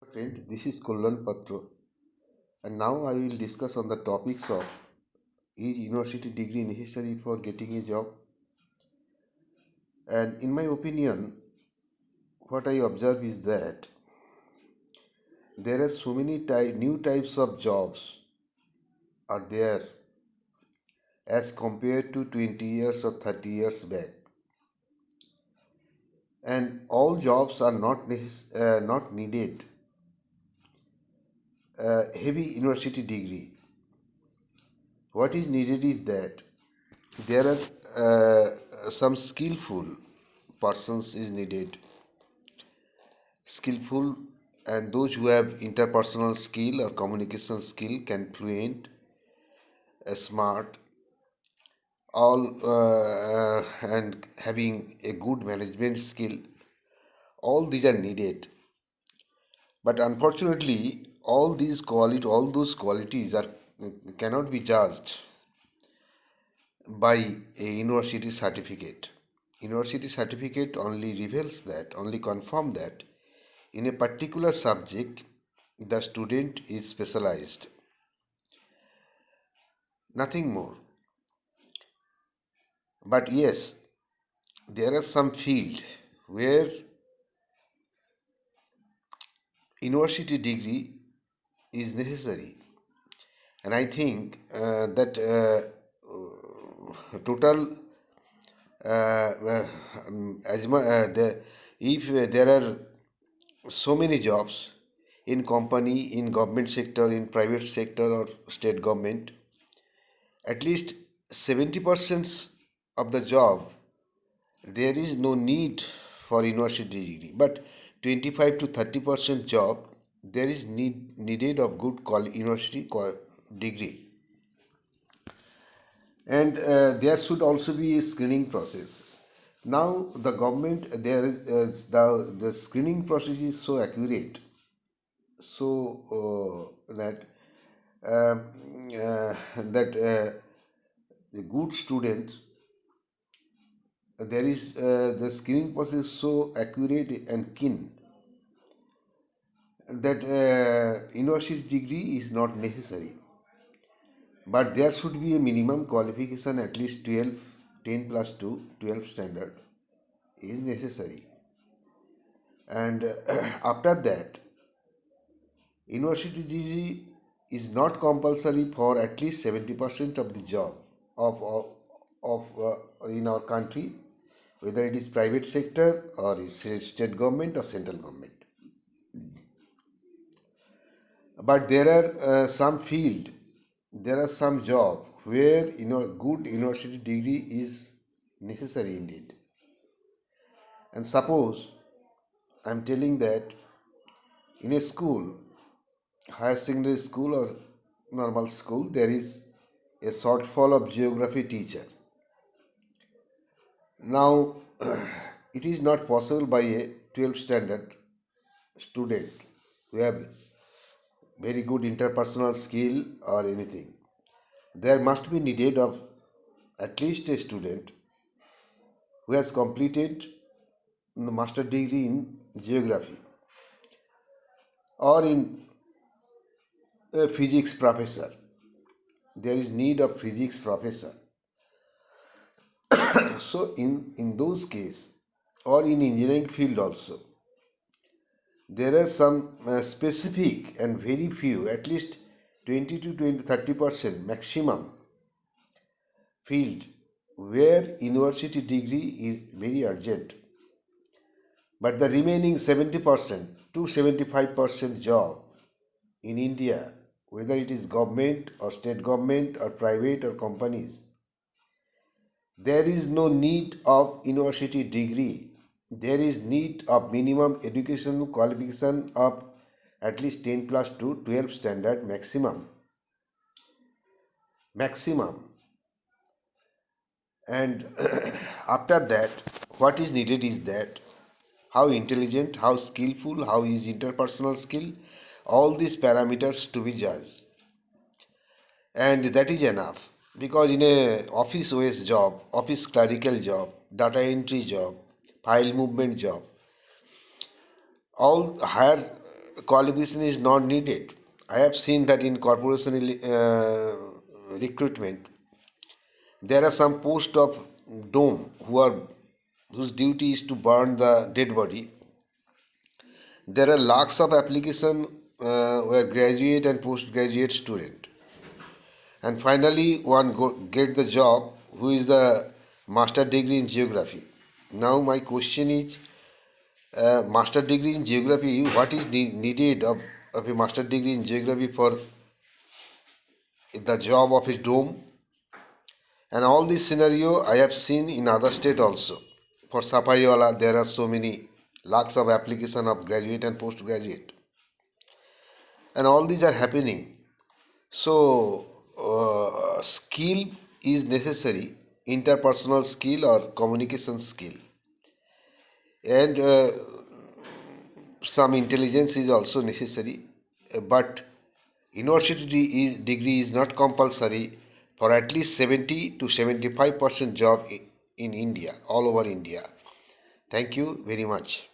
Friend, this is Kullan Patro, and now I will discuss on the topics of is university degree necessary for getting a job. And in my opinion, what I observe is that there are so many new types of jobs are there as compared to 20 years or 30 years back, and all jobs are not needed a heavy university degree. What is needed is that there are some skillful persons is needed, skillful, and those who have interpersonal skill or communication skill can fluent, smart, all and having a good management skill. All these are needed, but unfortunately, all those qualities are cannot be judged by a university certificate. University certificate only reveals that, only confirm that in a particular subject the student is specialized, nothing more. But yes, there are some field where university degree is necessary, and I think that total as if there are so many jobs in company, in government sector, in private sector or state government, at least 70% of the job there is no need for university degree, but 25 to 30% job there is needed of good university degree. And there should also be a screening process. Now the government, there is the screening process is so accurate, so um, that the good students, there is the screening process so accurate and keen that university degree is not necessary, but there should be a minimum qualification, at least 12, 10 plus 2, 12 standard is necessary. And after that, university degree is not compulsory for at least 70% of the job of in our country, whether it is private sector or state government or central government. But there are some field, there are some job where good university degree is necessary indeed. And suppose I'm telling that in a school, higher secondary school or normal school, there is a shortfall of geography teacher. Now, it is not possible by a 12th standard student who have very good interpersonal skill or anything. There must be needed of at least a student who has completed the master degree in geography or in a physics professor. There is need of physics professor. So in those case, or in engineering field also, there are some specific and very few, at least 20 to 30% maximum field where university degree is very urgent. But the remaining 70% to 75% job in India, whether it is government or state government or private or companies, there is no need of university degree. There is need of minimum educational qualification of at least 10 plus 2, 12 standard maximum. Maximum. And after that, what is needed is that how intelligent, how skillful, how is interpersonal skill, all these parameters to be judged. And that is enough, because in a office OS job, office clerical job, data entry job, file movement job, all higher qualification is not needed. I have seen that in corporation recruitment, there are some posts of dome whose duty is to burn the dead body. There are lakhs of application where graduate and postgraduate student, and finally one get the job who is the master degree in geography. Now my question is, master degree in geography, what is needed of a master degree in geography for the job of a dome? And all this scenario I have seen in other state also. For Sapaiwala, there are so many lakhs of application of graduate and postgraduate, and all these are happening. So skill is necessary, interpersonal skill or communication skill, and some intelligence is also necessary. But university degree is not compulsory for at least 70 to 75% job in India, all over India. Thank you very much.